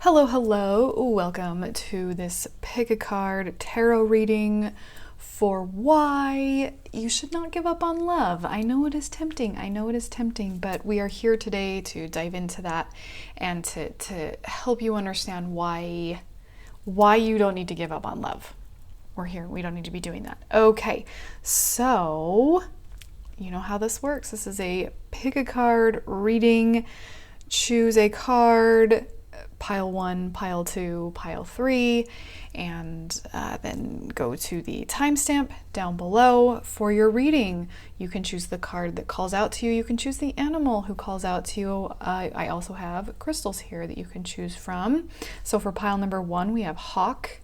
Hello, welcome to this pick a card tarot reading for why you should not give up on love. I know it is tempting, but we are here today to dive into that and to help you understand why you don't need to give up on love. We're here, we don't need to be doing that. Okay, so you know how this works. This is a pick a card reading. Choose a card, pile 1, pile 2, pile 3, and then go to the timestamp down below for your reading. You can choose the card that calls out to you. You can choose the animal who calls out to you. I also have crystals here that you can choose from. So for pile number 1, we have hawk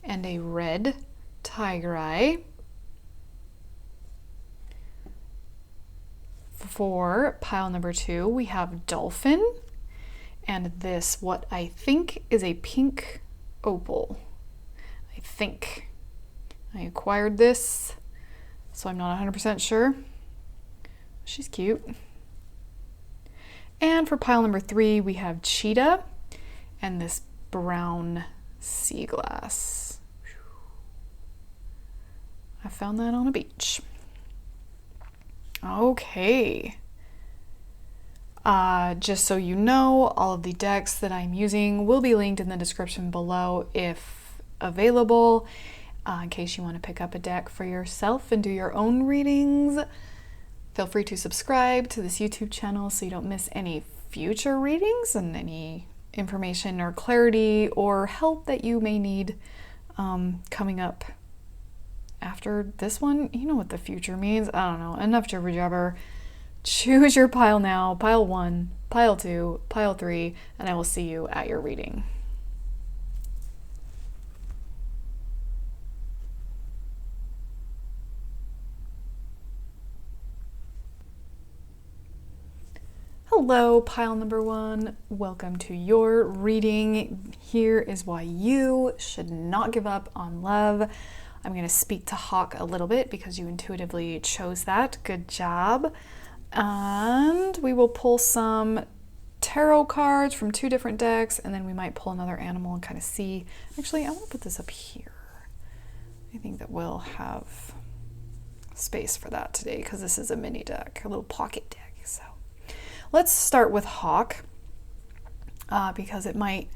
and a red tiger eye. For pile number 2, we have dolphin, and this, what I think is a pink opal. I think. I acquired this, so I'm not 100% sure. She's cute. And for pile number 3, we have cheetah, and this brown sea glass. I found that on a beach. Okay. Just so you know, all of the decks that I'm using will be linked in the description below if available, in case you want to pick up a deck for yourself and do your own readings. Feel free to subscribe to this YouTube channel so you don't miss any future readings and any information or clarity or help that you may need coming up after this one. You know what the future means. I don't know. Enough jibber jabber. Choose your pile now. Pile 1, pile 2, pile 3, and I will see you at your reading. Hello, pile number 1. Welcome to your reading. Here is why you should not give up on love. I'm going to speak to hawk a little bit because you intuitively chose that. Good job. And we will pull some tarot cards from 2 different decks, and then we might pull another animal and kind of see. Actually, I want to put this up here. I think that we'll have space for that today because this is a mini deck, a little pocket deck. So let's start with hawk because it might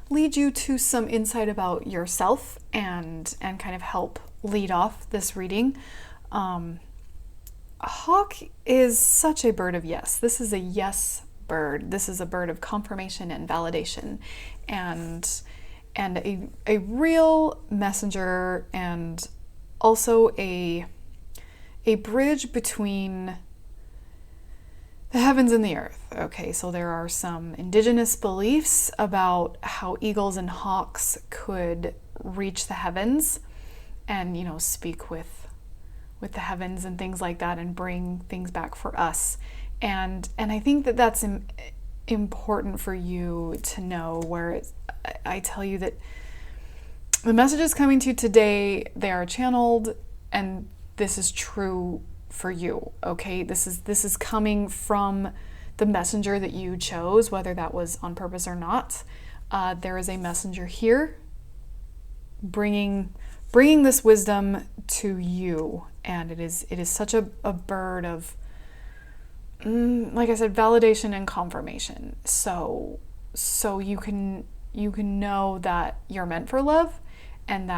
lead you to some insight about yourself and kind of help lead off this reading. Hawk is such a bird of yes. This is a yes bird. This is a bird of confirmation and validation, and a real messenger, and also a bridge between the heavens and the earth. Okay, so there are some indigenous beliefs about how eagles and hawks could reach the heavens and, speak with the heavens and things like that and bring things back for us. And I think that that's important for you to know, where I tell you that the messages coming to you today, they are channeled, and this is true for you, okay? This is coming from the messenger that you chose, whether that was on purpose or not. There is a messenger here bringing this wisdom to you, and it is such a bird of, like I said, validation and confirmation. So you can know that you're meant for love, and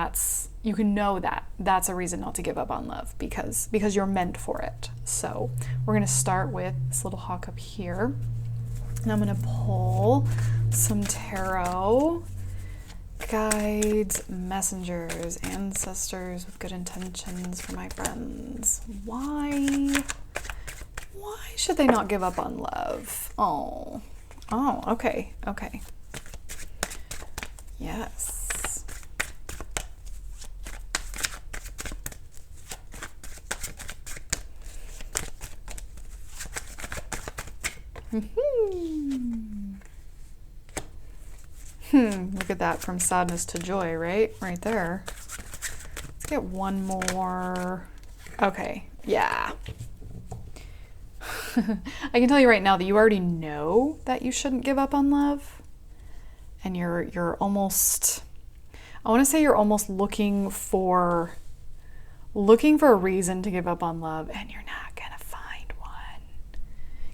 you can know that that's a reason not to give up on love because you're meant for it. So we're gonna start with this little hawk up here, and I'm gonna pull some tarot. Guides, messengers, ancestors with good intentions for my friends. Why should they not give up on love? Oh, okay. Yes. Look at that, from sadness to joy, right there. Let's get one more. Okay, yeah. I can tell you right now that you already know that you shouldn't give up on love. and you're almost, I want to say you're almost looking for a reason to give up on love, and you're not gonna find one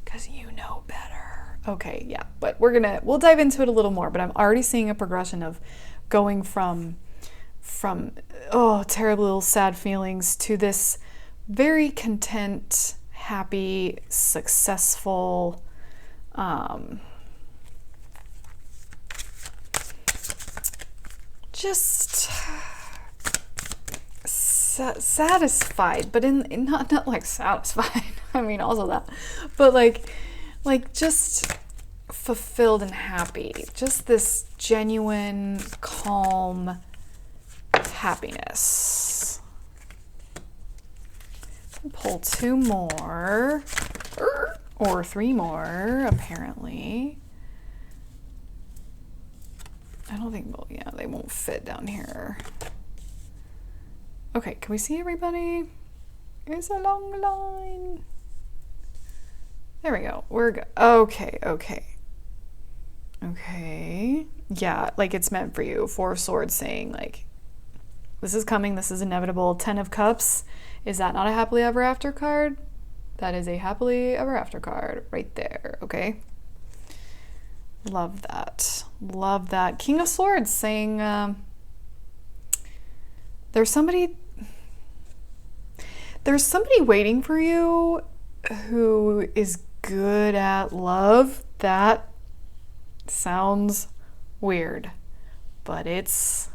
because you know better. Okay, yeah, but we'll dive into it a little more, but I'm already seeing a progression of going from terrible little sad feelings to this very content, happy, successful, just satisfied, but in not like satisfied. I mean, also that, but like just fulfilled and happy. Just this genuine, calm happiness. Pull 2 more, or 3 more, apparently. I don't think, well, yeah, they won't fit down here. Okay, can we see everybody? It's a long line. There we go. We're good. Okay. Yeah, like it's meant for you. 4 of Swords saying like, this is coming, this is inevitable. 10 of Cups. Is that not a happily ever after card? That is a happily ever after card right there, okay? Love that. Love that. King of Swords saying there's somebody waiting for you who is good at love. That sounds weird, but it's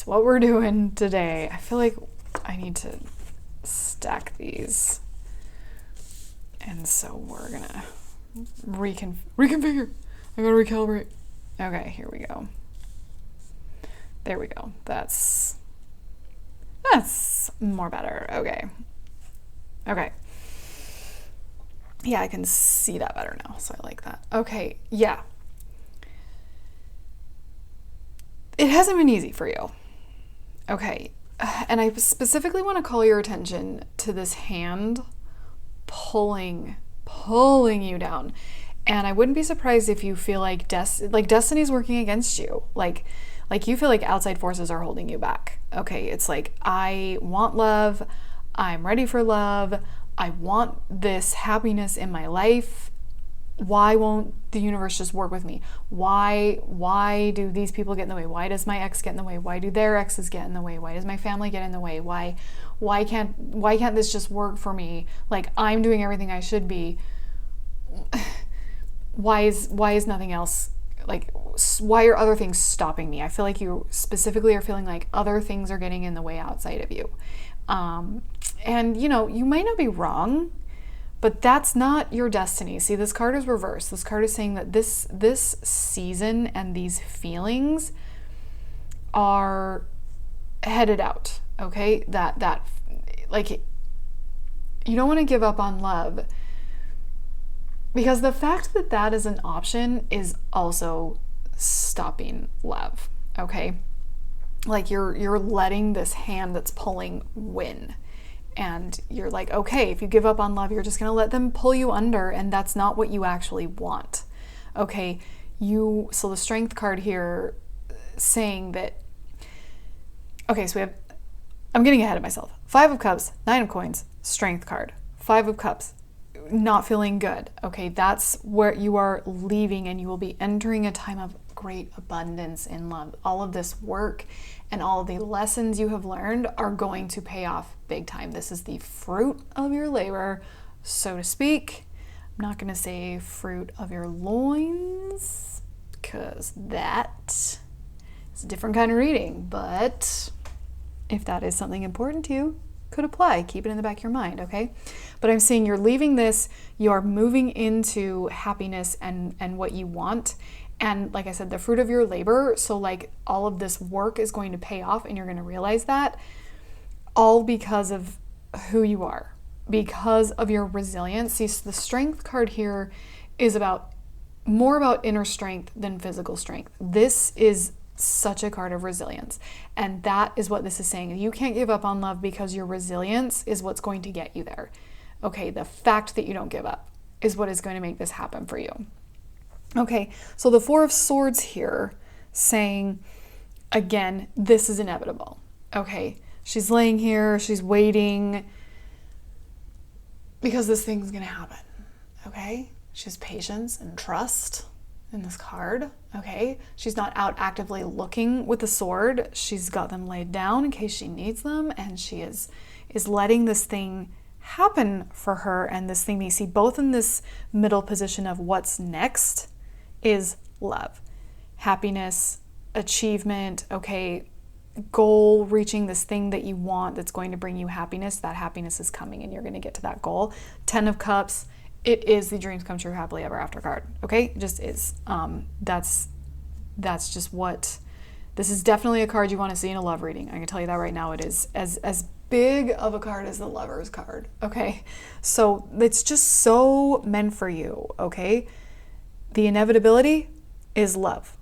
what we're doing today. I feel like I need to stack these, and so we're gonna reconfigure. I gotta recalibrate. Okay, here we go. There we go. That's more better. Okay. Yeah, I can see that better now, so I like that. Okay, yeah. It hasn't been easy for you. Okay, and I specifically want to call your attention to this hand pulling you down. And I wouldn't be surprised if you feel like destiny's working against you. Like you feel like outside forces are holding you back. Okay, it's like, I want love. I'm ready for love. I want this happiness in my life. Why won't the universe just work with me? Why do these people get in the way? Why does my ex get in the way? Why do their exes get in the way? Why does my family get in the way? Why can't this just work for me? Like, I'm doing everything I should be. Why is nothing else, like, why are other things stopping me? I feel like you specifically are feeling like other things are getting in the way outside of you. And you might not be wrong, but that's not your destiny. See, this card is reversed. This card is saying that this season and these feelings are headed out. Okay, that like, you don't want to give up on love, because the fact that that is an option is also stopping love. Okay, like you're letting this hand that's pulling win. And you're like, okay, if you give up on love, you're just going to let them pull you under, and that's not what you actually want. Okay, so the Strength card here saying that, okay, so we have, I'm getting ahead of myself. 5 of Cups, 9 of Coins, Strength card. 5 of Cups, not feeling good. Okay, that's where you are leaving, and you will be entering a time of great abundance in love. All of this work and all of the lessons you have learned are going to pay off big time. This is the fruit of your labor, so to speak. I'm not going to say fruit of your loins, because that is a different kind of reading, but if that is something important to you, could apply. Keep it in the back of your mind, okay? But I'm seeing you're leaving this, you are moving into happiness and what you want. And like I said, the fruit of your labor, so like all of this work is going to pay off, and you're going to realize that, all because of who you are, because of your resilience. See, so the Strength card here is more about inner strength than physical strength. This is such a card of resilience, and that is what this is saying. You can't give up on love, because your resilience is what's going to get you there. Okay, the fact that you don't give up is what is going to make this happen for you. Okay, so the Four of Swords here saying, again, this is inevitable. Okay, she's laying here, she's waiting because this thing's gonna happen. Okay, she has patience and trust in this card. Okay, she's not out actively looking with the sword. She's got them laid down in case she needs them, and she is letting this thing happen for her. And this thing we see both in this middle position of what's next is love, happiness, achievement, okay, goal, reaching this thing that you want that's going to bring you happiness. That happiness is coming and you're going to get to that goal. 10 of Cups, it is the dreams come true, happily ever after card. Okay, it just is. That's just what, this is definitely a card you want to see in a love reading. I can tell you that right now. It is as big of a card as the Lover's card. Okay, so it's just so meant for you. Okay, the inevitability is love.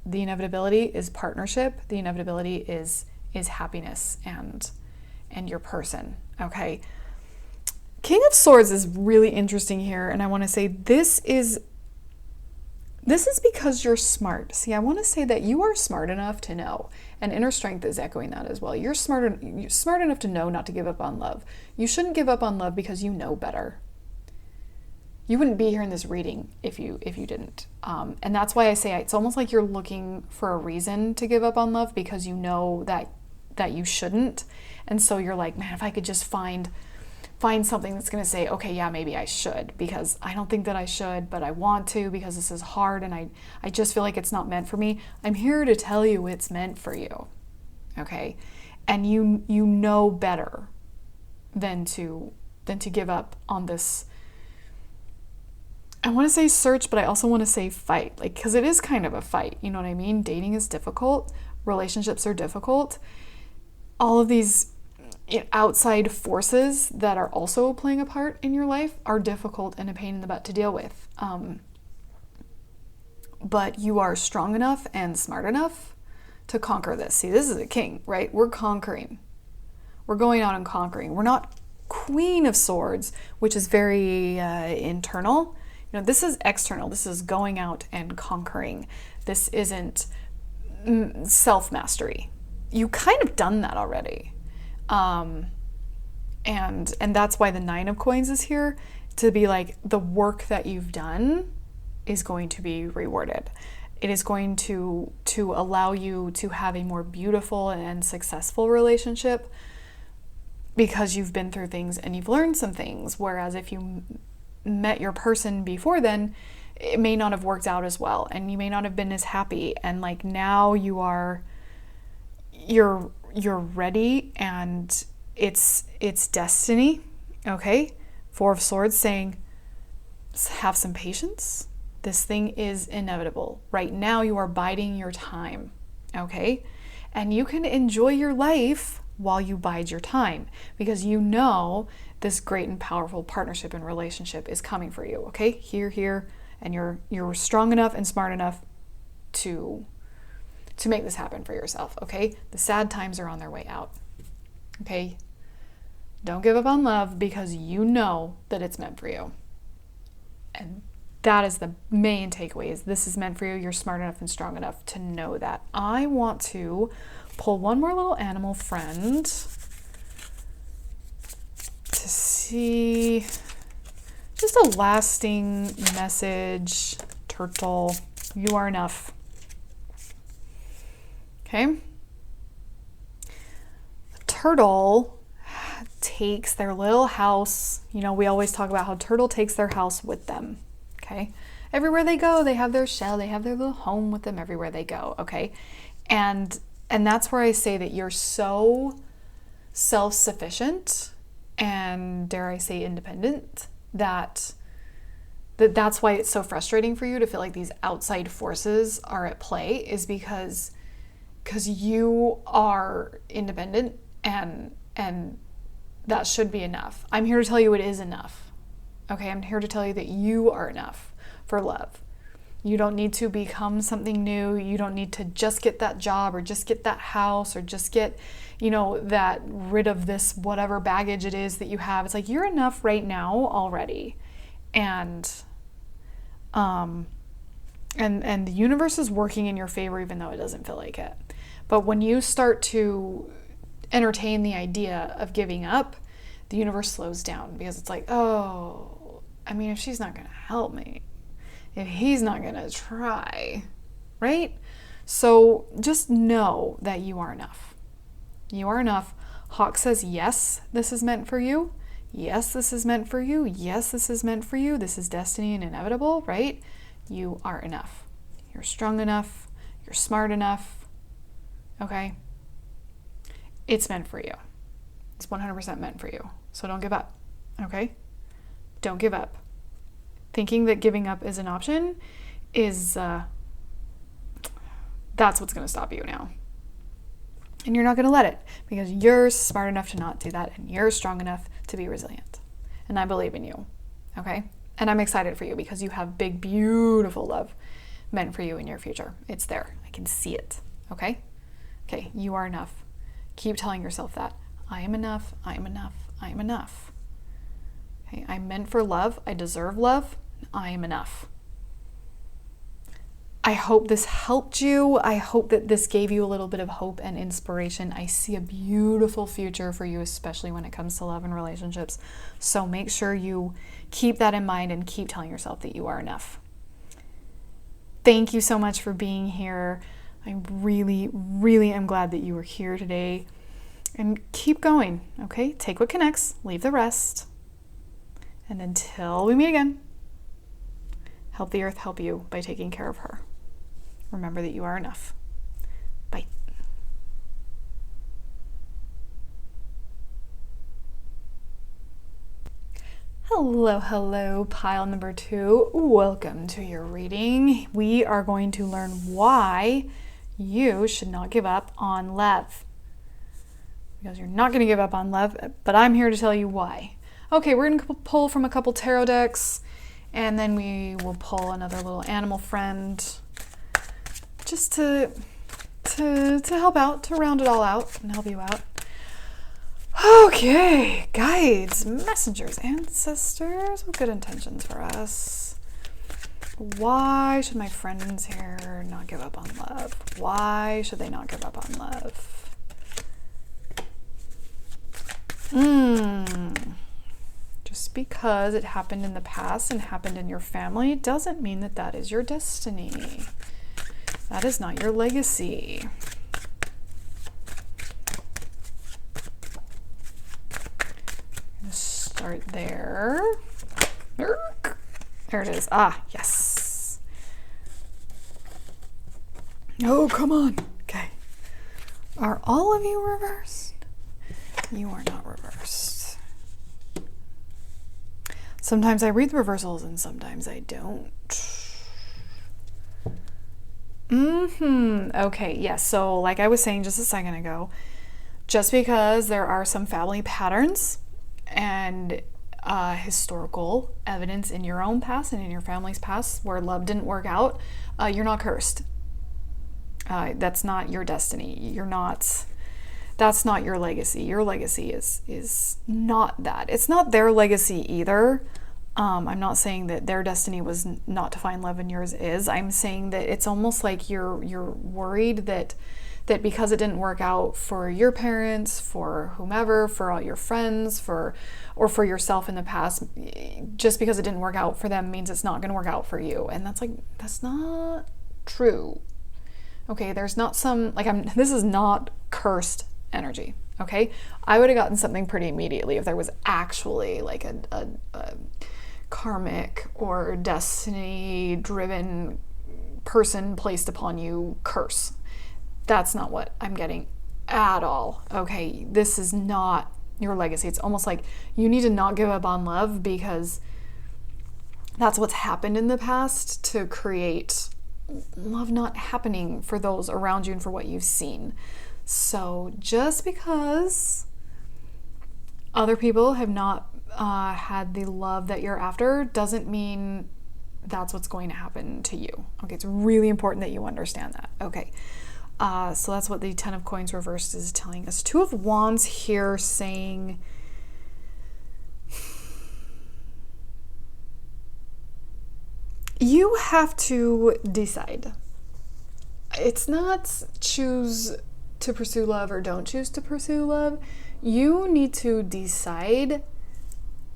The inevitability is partnership. The inevitability is happiness and your person. Okay. King of Swords is really interesting here, and I want to say this is because you're smart. See, I want to say that you are smart enough to know, and Inner Strength is echoing that as well. You're smart enough to know not to give up on love. You shouldn't give up on love because you know better. You wouldn't be here in this reading if you didn't. And that's why I say it's almost like you're looking for a reason to give up on love because you know that you shouldn't. And so you're like, man, if I could just find something that's going to say, okay, yeah, maybe I should, because I don't think that I should, but I want to because this is hard and I just feel like it's not meant for me. I'm here to tell you it's meant for you. Okay? And you know better than to give up on this. I want to say search, but I also want to say fight, like, because it is kind of a fight. You know what I mean? Dating is difficult. Relationships are difficult. All of these outside forces that are also playing a part in your life are difficult and a pain in the butt to deal with. But you are strong enough and smart enough to conquer this. See, this is a king, right? We're conquering. We're going out and conquering. We're not Queen of Swords, which is very internal. This is external. This is going out and conquering. This isn't self-mastery. You kind of done that already. And that's why the 9 of Coins is here, to be like, the work that you've done is going to be rewarded. It is going to allow you to have a more beautiful and successful relationship because you've been through things and you've learned some things. Whereas if you met your person before then, it may not have worked out as well and you may not have been as happy. And like now you're ready and it's destiny. Okay? 4 of Swords saying, have some patience. This thing is inevitable. Right now you are biding your time. Okay? And you can enjoy your life while you bide your time because you know this great and powerful partnership and relationship is coming for you. Okay? Here, and you're strong enough and smart enough to make this happen for yourself. Okay? The sad times are on their way out. Okay? Don't give up on love because you know that it's meant for you. And that is the main takeaway, is this is meant for you. You're smart enough and strong enough to know that. I want to pull one more little animal friend to see just a lasting message. Turtle, you are enough. Okay? The turtle takes their little house. We always talk about how turtle takes their house with them. Okay? Everywhere they go, they have their shell, they have their little home with them everywhere they go. Okay? And that's where I say that you're so self-sufficient and, dare I say, independent, that's why it's so frustrating for you to feel like these outside forces are at play, is because you are independent and that should be enough. I'm here to tell you it is enough. Okay, I'm here to tell you that you are enough for love. You don't need to become something new. You don't need to just get that job or just get that house or just get, that rid of this whatever baggage it is that you have. It's like you're enough right now already. And And the universe is working in your favor even though it doesn't feel like it. But when you start to entertain the idea of giving up, the universe slows down because it's like, oh, I mean, if she's not going to help me, if he's not going to try, right? So just know that you are enough. You are enough. Hawk says, yes, this is meant for you. Yes, this is meant for you. Yes, this is meant for you. This is destiny and inevitable, right? You are enough. You're strong enough. You're smart enough. Okay? It's meant for you. It's 100% meant for you. So don't give up. Okay? Don't give up. Thinking that giving up is an option is, that's what's going to stop you now. And you're not going to let it because you're smart enough to not do that and you're strong enough to be resilient. And I believe in you. Okay? And I'm excited for you because you have big, beautiful love meant for you in your future. It's there. I can see it. Okay? Okay, you are enough. Keep telling yourself that. I am enough. I am enough. I am enough. Okay, I'm meant for love. I deserve love. I am enough. I hope this helped you. I hope that this gave you a little bit of hope and inspiration. I see a beautiful future for you, especially when it comes to love and relationships. So make sure you keep that in mind and keep telling yourself that you are enough. Thank you so much for being here. I really, really am glad that you were here today. And keep going, okay? Take what connects, leave the rest. And until we meet again, help the earth help you by taking care of her. Remember that you are enough. Bye. Hello, pile number 2. Welcome to your reading. We are going to learn why you should not give up on love. Because you're not going to give up on love, but I'm here to tell you why. Okay, we're going to pull from a couple tarot decks, and then we will pull another little animal friend just to help out, to round it all out and help you out. Okay, guides, messengers, ancestors with good intentions for us. Why should my friends here not give up on love? Why should they not give up on love? Just because it happened in the past and happened in your family doesn't mean that that is your destiny. That is not your legacy. I'm gonna start there. There it is. Ah, yes. Oh, come on. Okay. Are all of you reversed? You are not reversed. Sometimes I read the reversals and sometimes I don't. Okay, yes. So like I was saying just a second ago, just because there are some family patterns and historical evidence in your own past and in your family's past where love didn't work out, you're not cursed. That's not your destiny. That's not your legacy. Your legacy is not that. It's not their legacy either. I'm not saying that their destiny was not to find love and yours is. I'm saying that it's almost like you're worried that because it didn't work out for your parents, for whomever, for all your friends, or for yourself in the past, just because it didn't work out for them means it's not going to work out for you. And that's not true. Okay, there's not some, this is not cursed energy. Okay, I would have gotten something pretty immediately if there was actually like a karmic or destiny driven person placed upon you curse. That's not what I'm getting at all. Okay, this is not your legacy. It's almost like you need to not give up on love because that's what's happened in the past to create love not happening for those around you and for what you've seen. So just because other people have not had the love that you're after doesn't mean that's what's going to happen to you. Okay, it's really important that you understand that. Okay, so that's what the Ten of Coins reversed is telling us. Two of Wands here saying, you have to decide. It's not choose to pursue love or don't choose to pursue love. You need to decide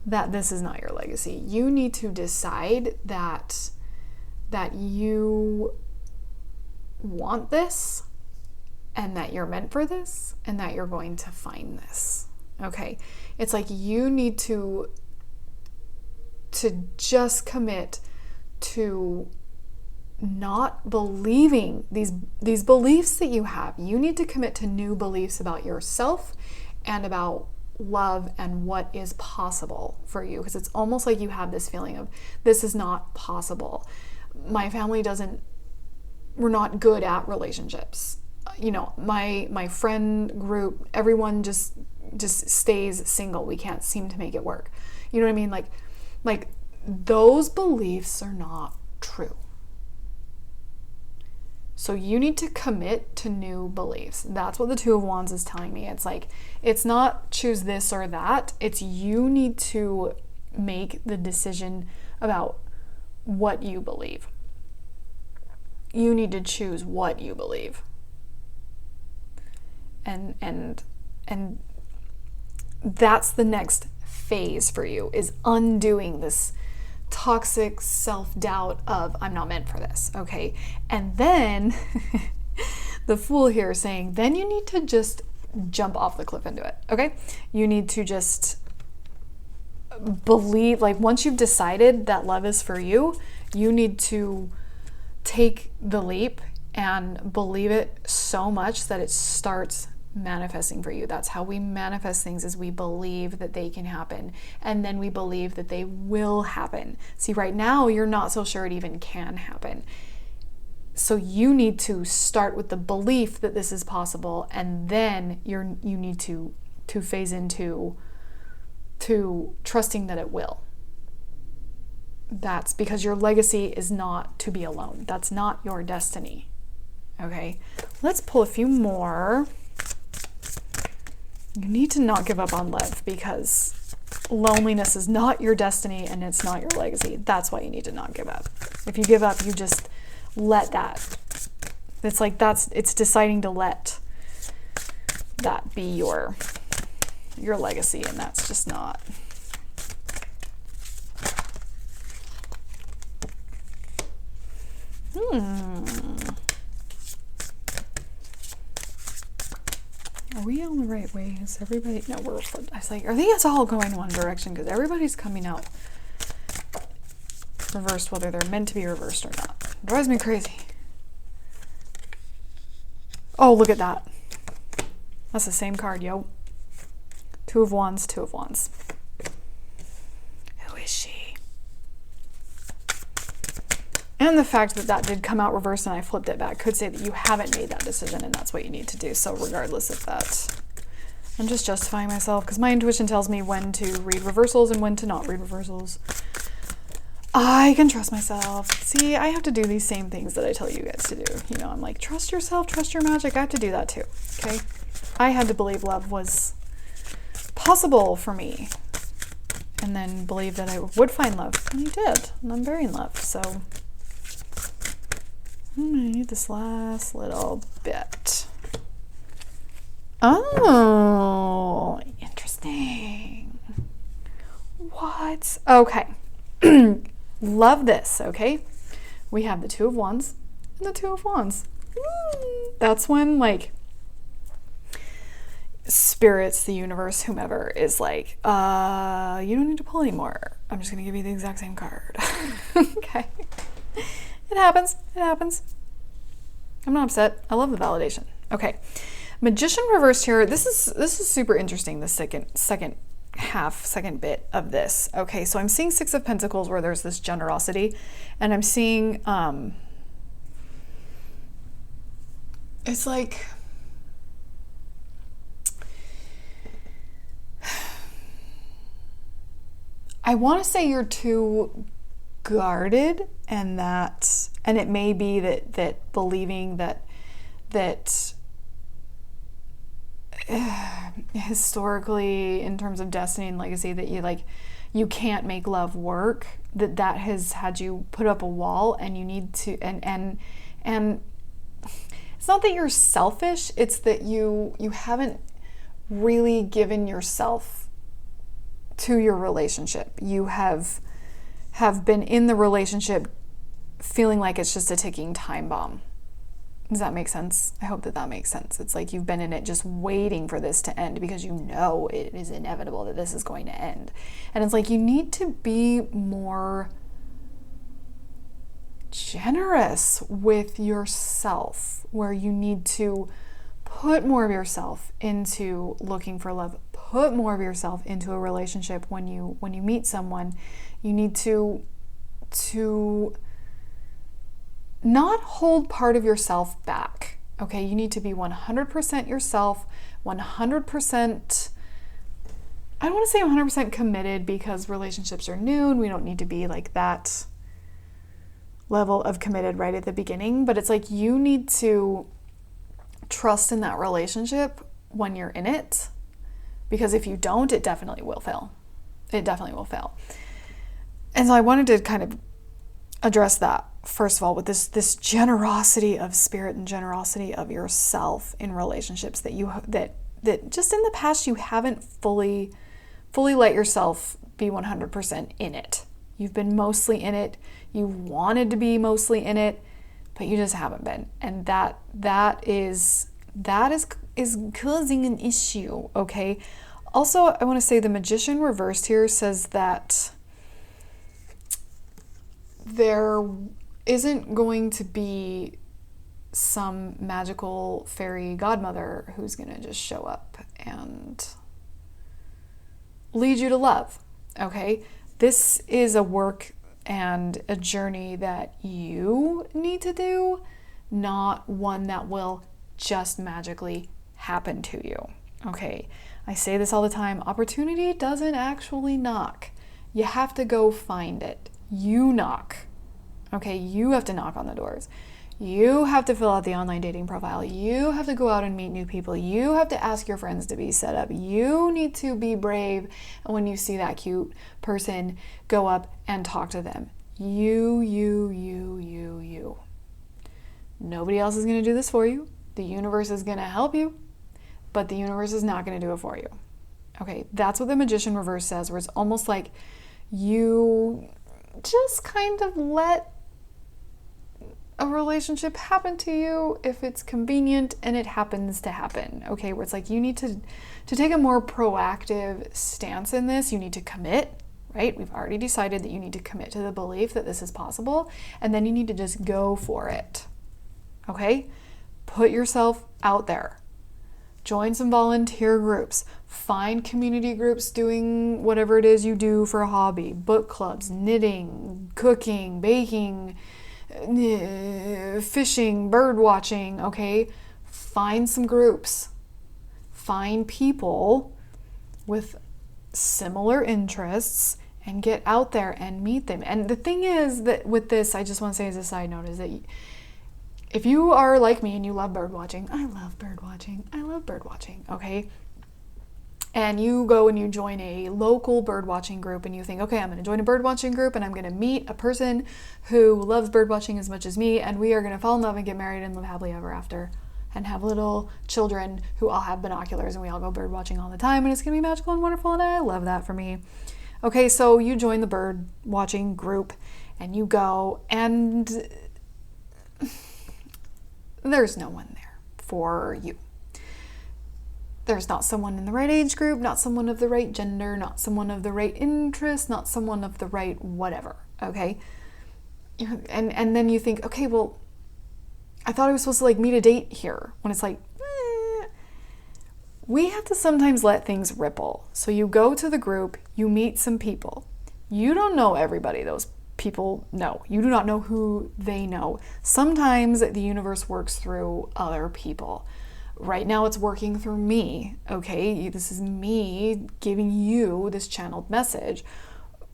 that this is not your legacy. You need to decide that you want this, and that you're meant for this, and that you're going to find this. Okay? It's like you need to just commit to not believing these beliefs that you have. You need to commit to new beliefs about yourself and about love and what is possible for you, because it's almost like you have this feeling of this is not possible. My family we're not good at relationships. You know, my friend group, everyone just stays single. We can't seem to make it work. You know what I mean? Like those beliefs are not true. So you need to commit to new beliefs. That's what the Two of Wands is telling me. It's like, it's not choose this or that. It's you need to make the decision about what you believe. You need to choose what you believe. And that's the next phase for you, is undoing this toxic self-doubt of I'm not meant for this, okay? And then the Fool here is saying, then you need to just jump off the cliff into it, okay? You need to just believe, like once you've decided that love is for you, you need to take the leap and believe it so much that it starts manifesting for you. That's how we manifest things, is we believe that they can happen, and then we believe that they will happen. See, right now you're not so sure it even can happen. So you need to start with the belief that this is possible, and then you need to phase into trusting that it will. That's because your legacy is not to be alone. That's not your destiny. Okay, let's pull a few more. You need to not give up on love, because loneliness is not your destiny and it's not your legacy. That's why you need to not give up. If you give up, you just let that. It's like it's deciding to let that be your legacy, and that's just not. Are we on the right way? Is everybody? No, I was like, I think it's all going one direction, because everybody's coming out reversed, whether they're meant to be reversed or not. It drives me crazy. Oh, look at that. That's the same card, yo. Two of Wands, Two of Wands. Who is she? And the fact that did come out reversed and I flipped it back could say that you haven't made that decision, and that's what you need to do. So regardless of that, I'm just justifying myself, because my intuition tells me when to read reversals and when to not read reversals. I can trust myself. See, I have to do these same things that I tell you guys to do. You know, I'm like, trust yourself, trust your magic. I have to do that too, okay? I had to believe love was possible for me, and then believe that I would find love, and I did, and I'm very in love, so I'm gonna need this last little bit. Oh, interesting. What? Okay. Love this, okay? We have the Two of Wands and the Two of Wands. That's when, like, spirits, the universe, whomever is like, you don't need to pull anymore. I'm just gonna give you the exact same card. Okay. It happens. It happens. I'm not upset. I love the validation. Okay. Magician reversed here. This is super interesting, the second bit of this. Okay, so I'm seeing Six of Pentacles, where there's this generosity, and I'm seeing it's like I want to say you're too guarded, and it may be that believing that historically, in terms of destiny and legacy, that you can't make love work. that has had you put up a wall, and you need to, and it's not that you're selfish, it's that you haven't really given yourself to your relationship. You have been in the relationship feeling like it's just a ticking time bomb. Does that make sense? I hope that makes sense. It's like you've been in it just waiting for this to end because you know it is inevitable that this is going to end. And it's like you need to be more generous with yourself, where you need to put more of yourself into looking for love, put more of yourself into a relationship. When you meet someone, you need to not hold part of yourself back. Okay, you need to be 100% yourself, 100%, I don't want to say 100% committed, because relationships are new and we don't need to be like that level of committed right at the beginning, but it's like you need to trust in that relationship when you're in it, because if you don't, it definitely will fail. It definitely will fail. And so I wanted to kind of address that first of all with this generosity of spirit and generosity of yourself in relationships that just in the past you haven't fully let yourself be 100% in it. You've been mostly in it. You wanted to be mostly in it, but you just haven't been. And that is causing an issue, okay? Also, I want to say the Magician reversed here says that there isn't going to be some magical fairy godmother who's going to just show up and lead you to love, okay? This is a work and a journey that you need to do, not one that will just magically happen to you, okay? I say this all the time, opportunity doesn't actually knock. You have to go find it. You knock, okay? You have to knock on the doors. You have to fill out the online dating profile. You have to go out and meet new people. You have to ask your friends to be set up. You need to be brave. And when you see that cute person, go up and talk to them. You. Nobody else is going to do this for you. The universe is going to help you, but the universe is not going to do it for you. Okay, that's what the Magician reverse says, where it's almost like you just kind of let a relationship happen to you if it's convenient and it happens to happen, okay? Where it's like you need to take a more proactive stance in this. You need to commit, right? We've already decided that you need to commit to the belief that this is possible, and then you need to just go for it, okay? Put yourself out there. Join some volunteer groups. Find community groups doing whatever it is you do for a hobby. Book clubs, knitting, cooking, baking, fishing, bird watching, okay? Find some groups. Find people with similar interests and get out there and meet them. And the thing is that with this, I just want to say as a side note, is that if you are like me and you love bird watching, I love bird watching, okay? And you go and you join a local birdwatching group and you think, okay, I'm going to join a birdwatching group and I'm going to meet a person who loves birdwatching as much as me, and we are going to fall in love and get married and live happily ever after and have little children who all have binoculars and we all go birdwatching all the time and it's going to be magical and wonderful, and I love that for me. Okay, so you join the birdwatching group and you go, and there's no one there for you. There's not someone in the right age group, not someone of the right gender, not someone of the right interest, not someone of the right whatever, okay? And then you think, okay, well, I thought I was supposed to like meet a date here, when it's like, we have to sometimes let things ripple. So you go to the group, you meet some people. You don't know everybody those people know. You do not know who they know. Sometimes the universe works through other people. Right now it's working through me, okay? This is me giving you this channeled message,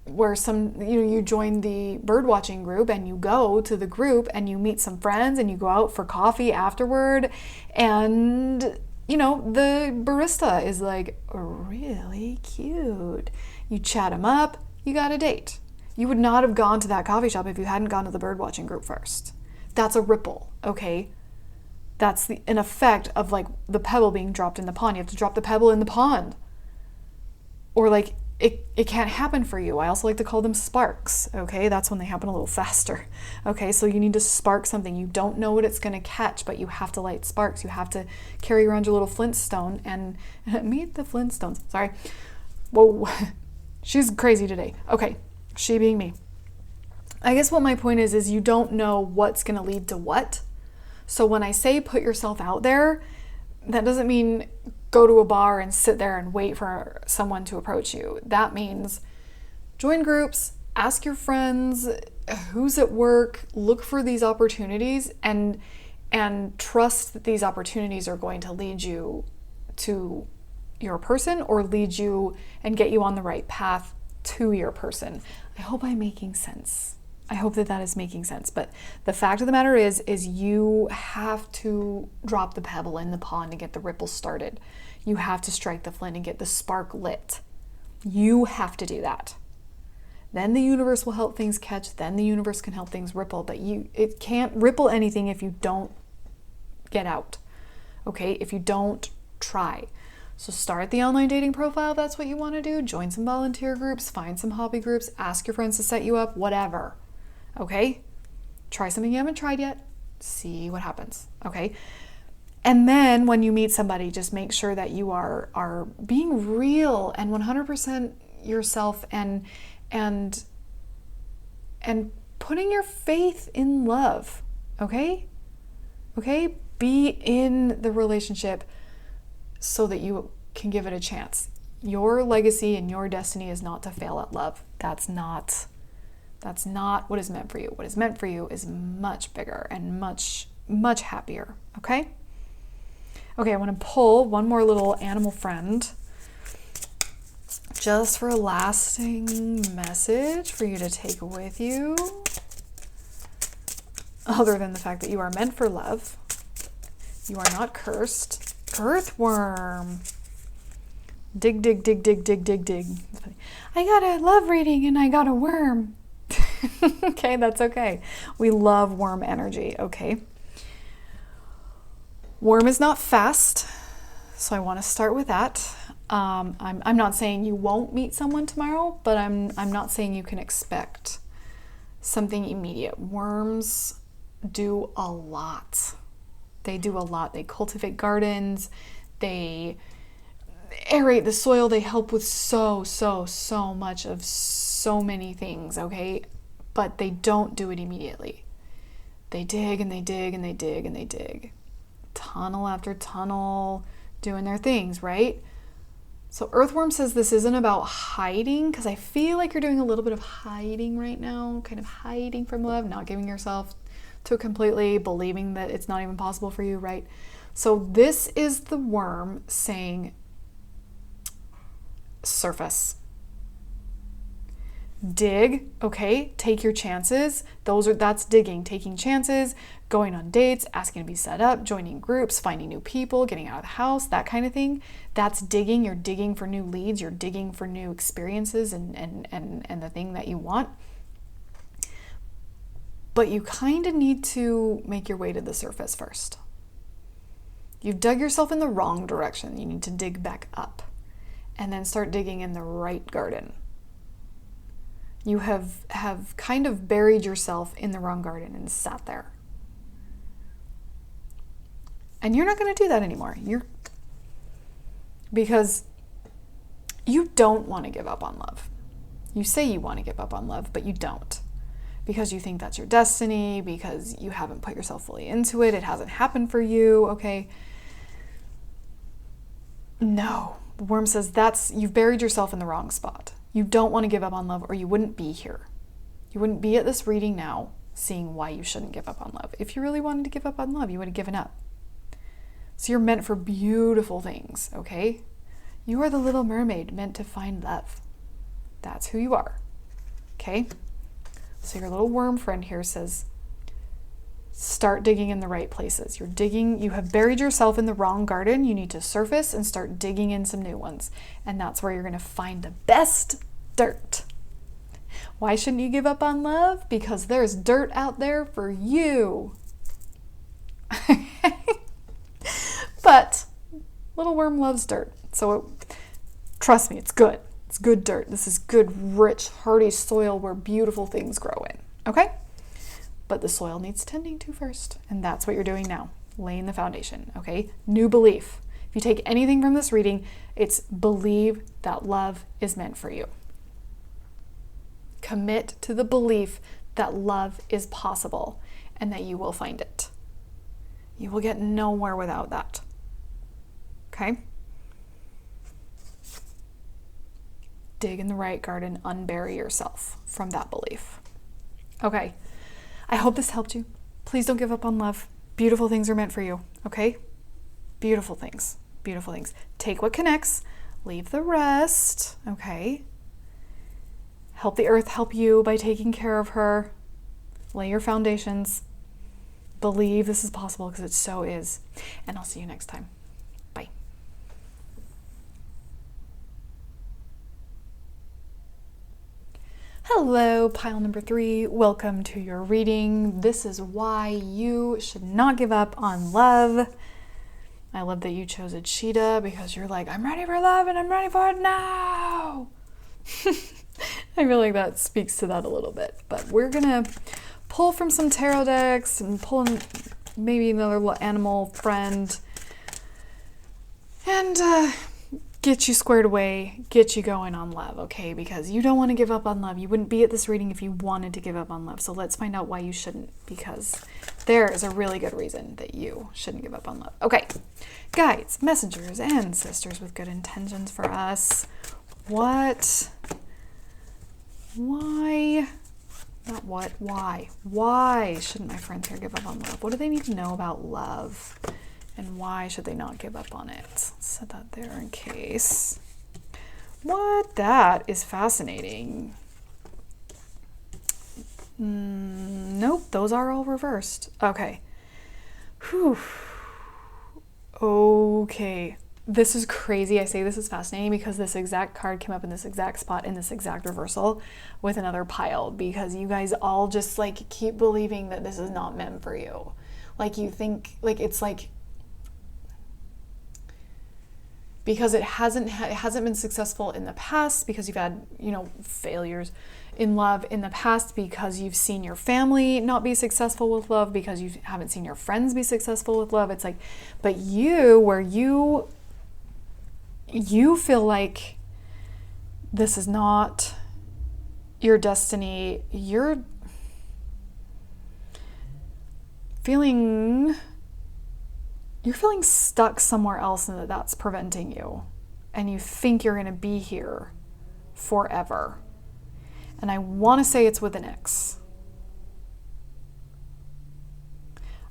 where you join the birdwatching group and you go to the group and you meet some friends and you go out for coffee afterward, and the barista is like really cute. You chat him up, you got a date. You would not have gone to that coffee shop if you hadn't gone to the birdwatching group first. That's a ripple, okay? That's an effect of like the pebble being dropped in the pond. You have to drop the pebble in the pond. Or like it can't happen for you. I also like to call them sparks, okay? That's when they happen a little faster. Okay, so you need to spark something. You don't know what it's going to catch, but you have to light sparks. You have to carry around your little Flintstone and meet the Flintstones. Sorry. Whoa, she's crazy today. Okay, she being me. I guess what my point is you don't know what's going to lead to what. So when I say put yourself out there, that doesn't mean go to a bar and sit there and wait for someone to approach you. That means join groups, ask your friends who's at work, look for these opportunities and trust that these opportunities are going to lead you to your person or lead you and get you on the right path to your person. I hope I'm making sense. I hope that is making sense. But the fact of the matter is you have to drop the pebble in the pond and get the ripple started. You have to strike the flint and get the spark lit. You have to do that. Then the universe will help things catch. Then the universe can help things ripple. But it can't ripple anything if you don't get out. Okay? If you don't try. So start the online dating profile if that's what you want to do. Join some volunteer groups. Find some hobby groups. Ask your friends to set you up. Whatever. Okay? Try something you haven't tried yet. See what happens. Okay? And then when you meet somebody, just make sure that you are being real and 100% yourself and putting your faith in love. Okay? Okay? Be in the relationship so that you can give it a chance. Your legacy and your destiny is not to fail at love. That's not what is meant for you. What is meant for you is much bigger and much, much happier. Okay? Okay, I want to pull one more little animal friend just for a lasting message for you to take with you. Other than the fact that you are meant for love. You are not cursed. Earthworm. Dig, dig, dig, dig, dig, dig, dig. I got a love reading and I got a worm. Okay, that's okay. We love worm energy, okay? Worm is not fast, so I want to start with that. I'm not saying you won't meet someone tomorrow, but I'm not saying you can expect something immediate. Worms do a lot. They do a lot. They cultivate gardens. They aerate the soil. They help with so much of so many things, okay? But they don't do it immediately. They dig and they dig and they dig and they dig. Tunnel after tunnel, doing their things, right? So Earthworm says this isn't about hiding, because I feel like you're doing a little bit of hiding right now, kind of hiding from love, not giving yourself to it completely, believing that it's not even possible for you, right? So this is the worm saying, surface. Dig, okay, take your chances. That's digging, taking chances, going on dates, asking to be set up, joining groups, finding new people, getting out of the house, that kind of thing. That's digging. You're digging for new leads, you're digging for new experiences and the thing that you want. But you kind of need to make your way to the surface first. You've dug yourself in the wrong direction. You need to dig back up and then start digging in the right garden. You have kind of buried yourself in the wrong garden and sat there. And you're not going to do that anymore. Because you don't want to give up on love. You say you want to give up on love, but you don't. Because you think that's your destiny, because you haven't put yourself fully into it, it hasn't happened for you, okay? No. The worm says you've buried yourself in the wrong spot. You don't want to give up on love, or you wouldn't be here. You wouldn't be at this reading now, seeing why you shouldn't give up on love. If you really wanted to give up on love, you would have given up. So you're meant for beautiful things, okay? You are the little mermaid meant to find love. That's who you are, okay? So your little worm friend here says, start digging in the right places. You have buried yourself in the wrong garden. You need to surface and start digging in some new ones. And that's where you're going to find the best dirt. Why shouldn't you give up on love? Because there's dirt out there for you. But little worm loves dirt. So trust me, it's good. It's good dirt. This is good, rich, hardy soil where beautiful things grow in. Okay? But the soil needs tending to first. And that's what you're doing now. Laying the foundation. Okay? New belief. If you take anything from this reading, it's believe that love is meant for you. Commit to the belief that love is possible and that you will find it. You will get nowhere without that. Okay? Dig in the right garden, unbury yourself from that belief. Okay. I hope this helped you. Please don't give up on love. Beautiful things are meant for you. Okay? Beautiful things. Beautiful things. Take what connects. Leave the rest. Okay? Help the earth help you by taking care of her. Lay your foundations. Believe this is possible because it so is. And I'll see you next time. Bye. Hello, pile number 3. Welcome to your reading. This is why you should not give up on love. I love that you chose a cheetah because you're like, I'm ready for love and I'm ready for it now. I feel like that speaks to that a little bit. But we're going to pull from some tarot decks and pull in maybe another little animal friend and get you squared away, get you going on love, okay? Because you don't want to give up on love. You wouldn't be at this reading if you wanted to give up on love. So let's find out why you shouldn't, because there is a really good reason that you shouldn't give up on love. Okay, guides, messengers, ancestors with good intentions for us. What? Why? Not what, why? Why shouldn't my friends here give up on love? What do they need to know about love? And why should they not give up on it? Let's set that there in case. What? That is fascinating. Nope, those are all reversed. Okay. Whew. Okay. This is crazy. I say this is fascinating because this exact card came up in this exact spot in this exact reversal with another pile, because you guys all just like keep believing that this is not meant for you. Like you think, like it's like, because it hasn't been successful in the past, because you've had, failures in love in the past, because you've seen your family not be successful with love, because you haven't seen your friends be successful with love. It's like, but you feel like this is not your destiny. You're feeling stuck somewhere else, and that's preventing you. And you think you're going to be here forever. And I want to say it's with an X.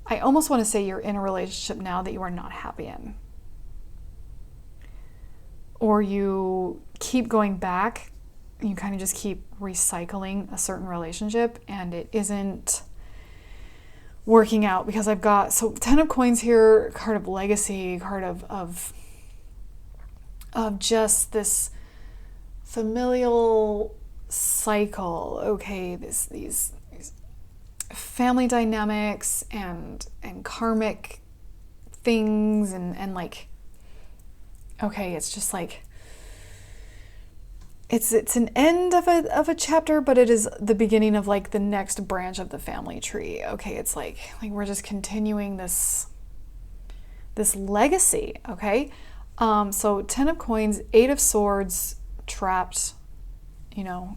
I almost want to say you're in a relationship now that you are not happy in. Or you keep going back, you kind of just keep recycling a certain relationship, and it isn't working out, because I've got, so 10 of coins here, card of legacy, card of just this familial cycle. Okay, these family dynamics and karmic things and like, okay, it's just like, it's an end of a chapter, but it is the beginning of like the next branch of the family tree. Okay, it's like we're just continuing this legacy. Okay, so 10 of coins, 8 of swords, trapped.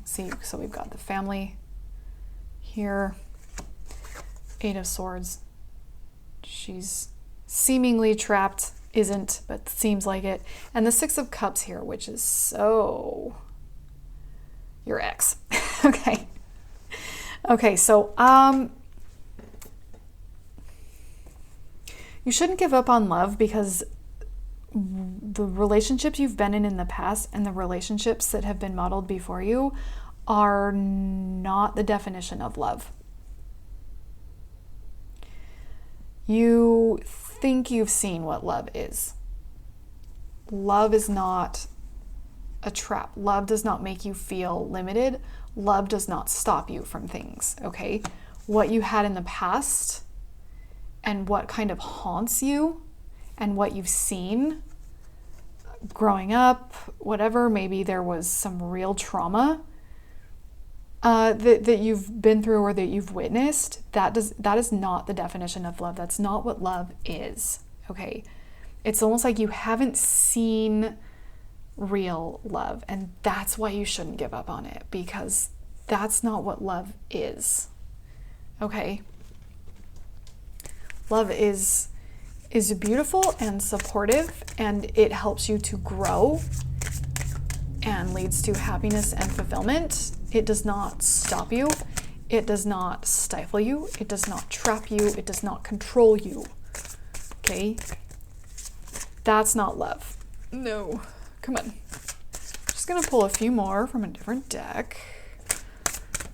See, so we've got the family here. 8 of swords. She's seemingly trapped, isn't, but seems like it. And the 6 of cups here, which is so your ex. Okay. Okay, so you shouldn't give up on love, because the relationships you've been in the past and the relationships that have been modeled before you are not the definition of love. You think you've seen what love is. Love is not a trap. Love does not make you feel limited. Love does not stop you from things, okay? What you had in the past and what kind of haunts you and what you've seen growing up, whatever, maybe there was some real trauma that you've been through or that you've witnessed, that is not the definition of love. That's not what love is, okay? It's almost like you haven't seen real love, and that's why you shouldn't give up on it, because that's not what love is, okay? Love is beautiful and supportive, and it helps you to grow and leads to happiness and fulfillment. It does not stop you. It does not stifle you. It does not trap you. It does not control you. Okay? That's not love. No. Come on. Just gonna pull a few more from a different deck.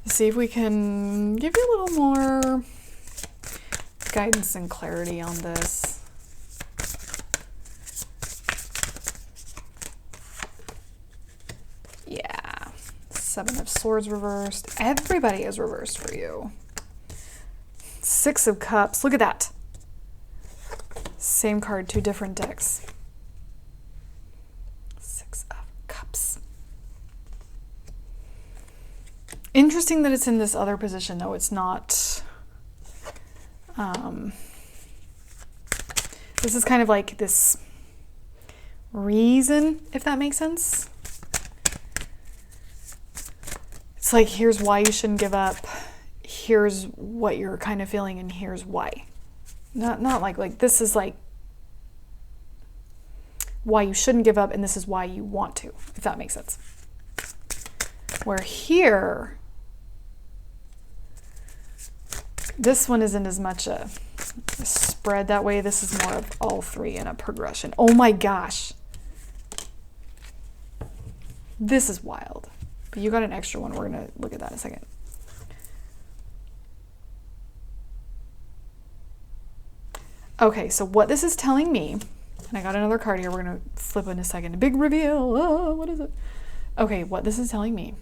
See if we can give you a little more guidance and clarity on this. Yeah. 7 of Swords reversed. Everybody is reversed for you. 6 of Cups. Look at that. Same card, 2 different decks. 6 of Cups. Interesting that it's in this other position, though. It's not... this is kind of like this reason, if that makes sense. It's like, here's why you shouldn't give up. Here's what you're kind of feeling, and here's why. Not like this is like why you shouldn't give up, and this is why you want to, if that makes sense. Where here, this one isn't as much a spread that way. This is more of all three in a progression. Oh my gosh. This is wild. But you got an extra one. We're going to look at that in a second. Okay, so what this is telling me, and I got another card here. We're going to flip in a second. A big reveal. Oh, what is it? Okay, what this is telling me.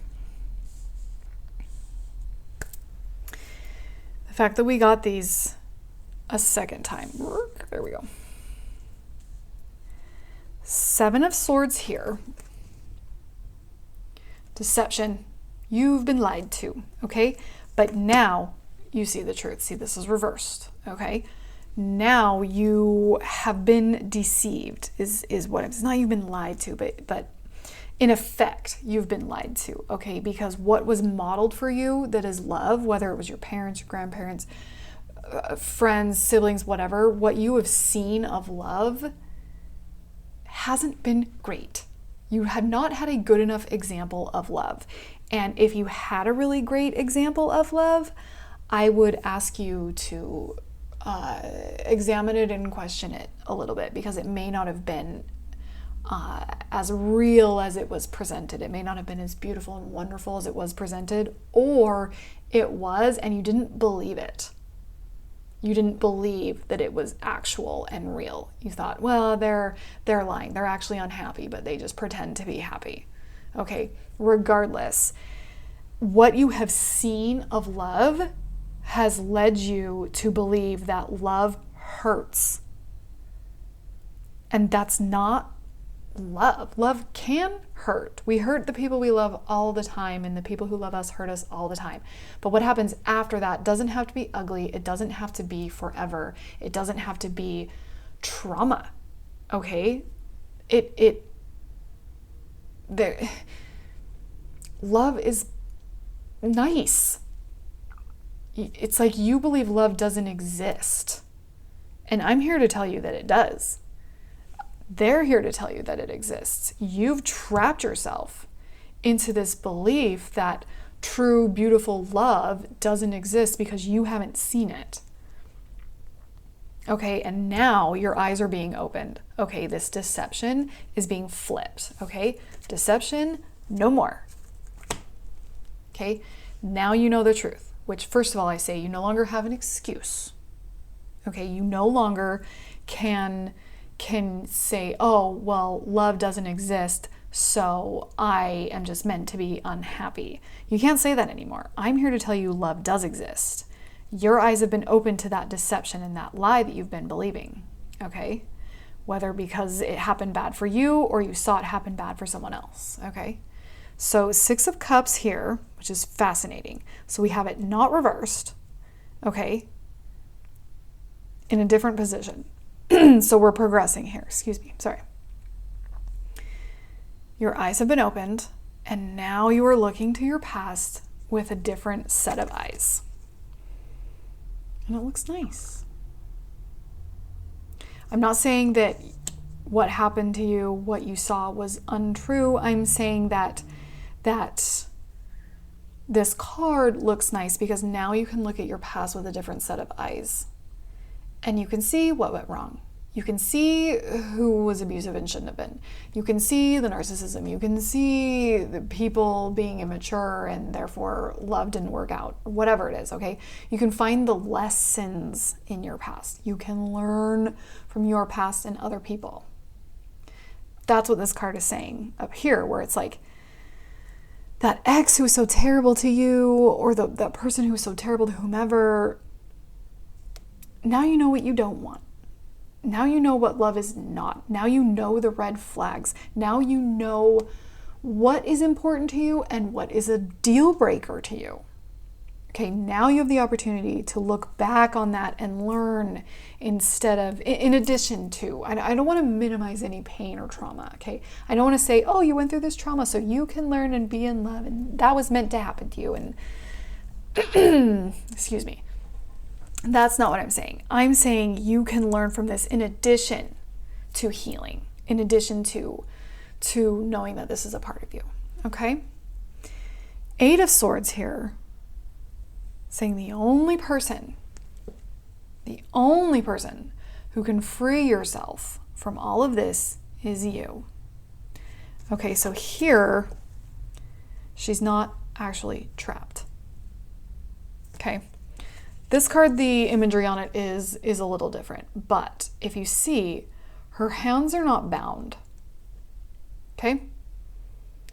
The fact that we got these a second time. There we go. 7 of Swords here. Deception. You've been lied to, okay? But now you see the truth. See, this is reversed, okay? Now you have been deceived is what it's not you've been lied to, but in effect you've been lied to, okay? Because what was modeled for you that is love, whether it was your parents, your grandparents, friends, siblings, whatever, what you have seen of love hasn't been great. You had not had a good enough example of love. And if you had a really great example of love, I would ask you to examine it and question it a little bit, because it may not have been as real as it was presented. It may not have been as beautiful and wonderful as it was presented, or it was and you didn't believe it. You didn't believe that it was actual and real. You thought, well, they're lying. They're actually unhappy, but they just pretend to be happy. Okay, regardless, what you have seen of love has led you to believe that love hurts. And that's not love. Love can hurt. We hurt the people we love all the time, and the people who love us hurt us all the time. But what happens after that doesn't have to be ugly. It doesn't have to be forever. It doesn't have to be trauma. Okay? Love is nice. It's like you believe love doesn't exist. And I'm here to tell you that it does. They're here to tell you that it exists. You've trapped yourself into this belief that true, beautiful love doesn't exist because you haven't seen it. Okay, and now your eyes are being opened. Okay, this deception is being flipped. Okay, deception, no more. Okay, now you know the truth. Which, first of all, I say you no longer have an excuse. Okay, you no longer can say, oh, well, love doesn't exist so I am just meant to be unhappy. You can't say that anymore. I'm here to tell you love does exist. Your eyes have been open to that deception and that lie that you've been believing, okay? Whether because it happened bad for you or you saw it happen bad for someone else, okay? So 6 of Cups here, which is fascinating. So we have it not reversed, okay, in a different position. So we're progressing here, excuse me, sorry. Your eyes have been opened, and now you are looking to your past with a different set of eyes. And it looks nice. I'm not saying that what happened to you, what you saw was untrue. I'm saying that this card looks nice because now you can look at your past with a different set of eyes. And you can see what went wrong. You can see who was abusive and shouldn't have been. You can see the narcissism. You can see the people being immature and therefore love didn't work out. Whatever it is, okay? You can find the lessons in your past. You can learn from your past and other people. That's what this card is saying up here, where it's like that ex who was so terrible to you, or that person who was so terrible to whomever, now you know what you don't want. Now you know what love is not. Now you know the red flags. Now you know what is important to you and what is a deal breaker to you. Okay, now you have the opportunity to look back on that and learn instead of, in addition to, I don't want to minimize any pain or trauma, okay? I don't want to say, oh, you went through this trauma so you can learn and be in love and that was meant to happen to you. And excuse me. That's not what I'm saying. I'm saying you can learn from this in addition to healing, in addition to knowing that this is a part of you, okay? 8 of Swords here, saying the only person who can free yourself from all of this is you. Okay, so here, she's not actually trapped, okay? This card, the imagery on it is a little different, but if you see, her hands are not bound, okay?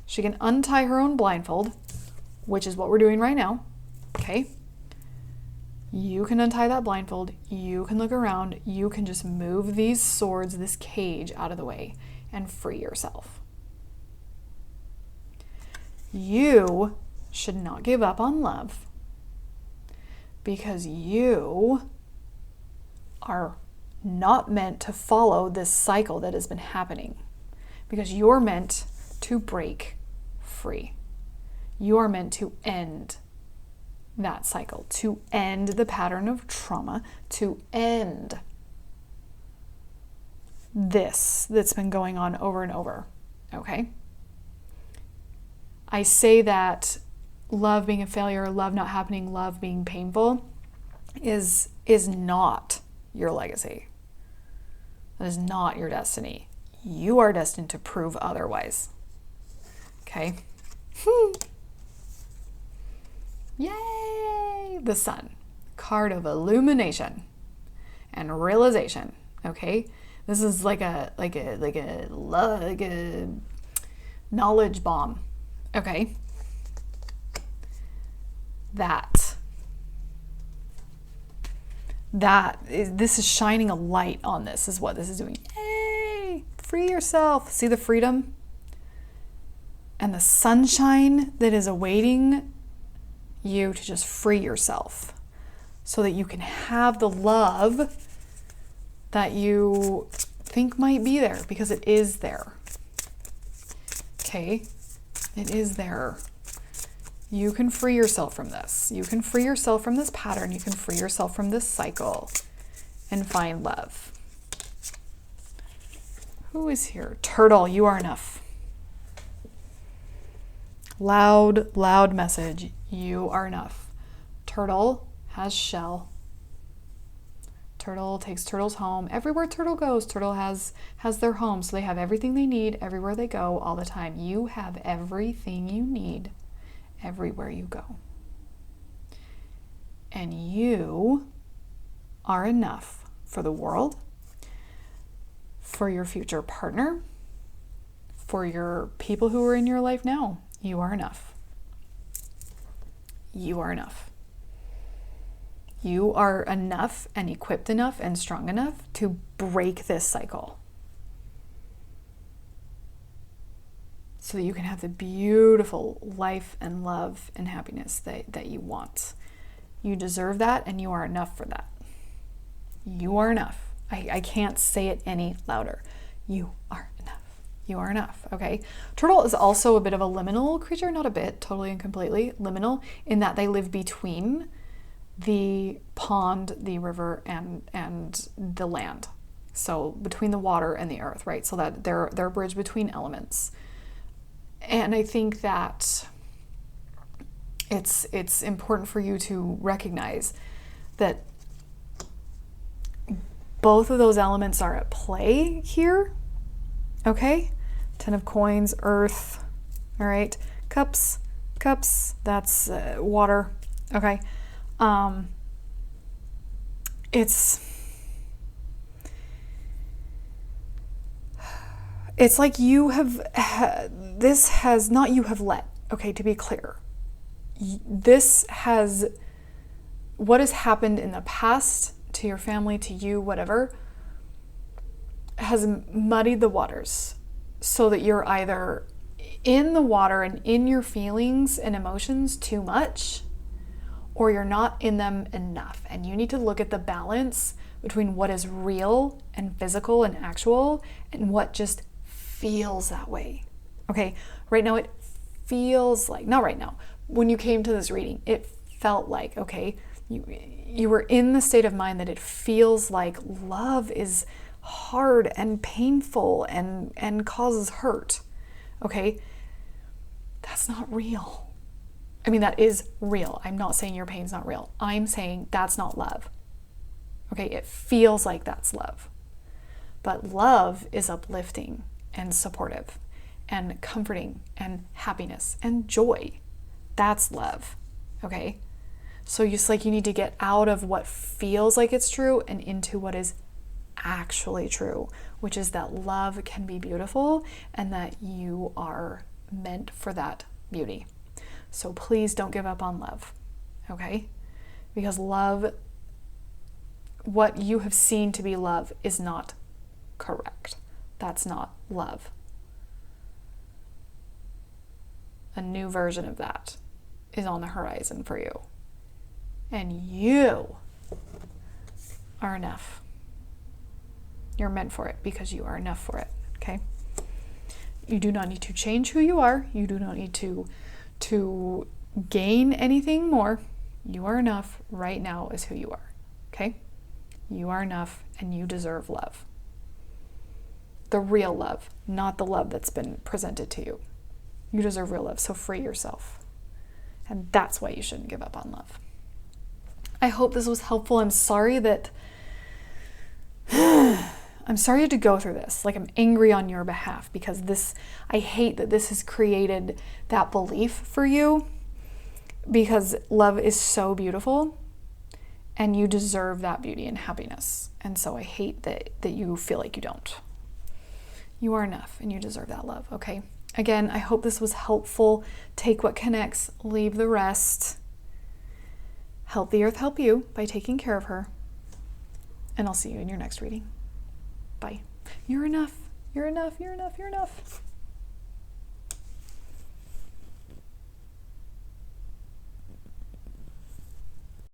She can untie her own blindfold, which is what we're doing right now, okay? You can untie that blindfold, you can look around, you can just move these swords, this cage out of the way and free yourself. You should not give up on love, because you are not meant to follow this cycle that has been happening, because you're meant to break free. You are meant to end that cycle, to end the pattern of trauma, to end this that's been going on over and over, okay? I say that love being a failure, love not happening, love being painful is not your legacy. That is not your destiny. You are destined to prove otherwise. Okay? Yay! The Sun. Card of illumination and realization. Okay? This is like a knowledge bomb. Okay? This is shining a light on this, is what this is doing. Yay! Free yourself. See the freedom and the sunshine that is awaiting you to just free yourself so that you can have the love that you think might be there, because it is there. Okay? It is there. You can free yourself from this. You can free yourself from this pattern. You can free yourself from this cycle and find love. Who is here? Turtle, you are enough. Loud, loud message. You are enough. Turtle has shell. Turtle takes turtles home. Everywhere turtle goes, turtle has their home. So they have everything they need everywhere they go all the time. You have everything you need everywhere you go. And you are enough for the world, for your future partner, for your people who are in your life now. You are enough. You are enough. You are enough and equipped enough and strong enough to break this cycle, so that you can have the beautiful life and love and happiness that you want. You deserve that, and you are enough for that. You are enough. I can't say it any louder. You are enough. You are enough, okay? Turtle is also a bit of a liminal creature, not a bit, totally and completely liminal, in that they live between the pond, the river, and the land. So between the water and the earth, right? So that they're a bridge between elements. And I think that it's important for you to recognize that both of those elements are at play here, okay? 10 of coins, earth, all right? Cups, that's water, okay? It's like you have, this has, not you have let, okay, to be clear. This has, what has happened in the past to your family, to you, whatever, has muddied the waters so that you're either in the water and in your feelings and emotions too much, or you're not in them enough. And you need to look at the balance between what is real and physical and actual and what just feels that way. Okay, right now it feels like, not right now, when you came to this reading, it felt like, okay, you were in the state of mind that it feels like love is hard and painful and causes hurt. Okay, that's not real. I mean, that is real. I'm not saying your pain's not real. I'm saying that's not love. Okay, it feels like that's love. But love is uplifting and supportive and comforting and happiness and joy. That's love. Okay? So just like you need to get out of what feels like it's true and into what is actually true, which is that love can be beautiful and that you are meant for that beauty. So please don't give up on love, okay? Because love, what you have seen to be love, is not correct. That's not love. A new version of that is on the horizon for you. And you are enough. You're meant for it because you are enough for it, okay? You do not need to change who you are. You do not need to gain anything more. You are enough right now as who you are, okay? You are enough and you deserve love. The real love, not the love that's been presented to you. You deserve real love, so free yourself. And that's why you shouldn't give up on love. I hope this was helpful. I'm sorry that I'm sorry you had to go through this. Like, I'm angry on your behalf because I hate that this has created that belief for you, because love is so beautiful and you deserve that beauty and happiness. And so I hate that you feel like you don't. You are enough and you deserve that love, okay? Again, I hope this was helpful. Take what connects, leave the rest. Help the earth help you by taking care of her. And I'll see you in your next reading. Bye. You're enough. You're enough. You're enough. You're enough.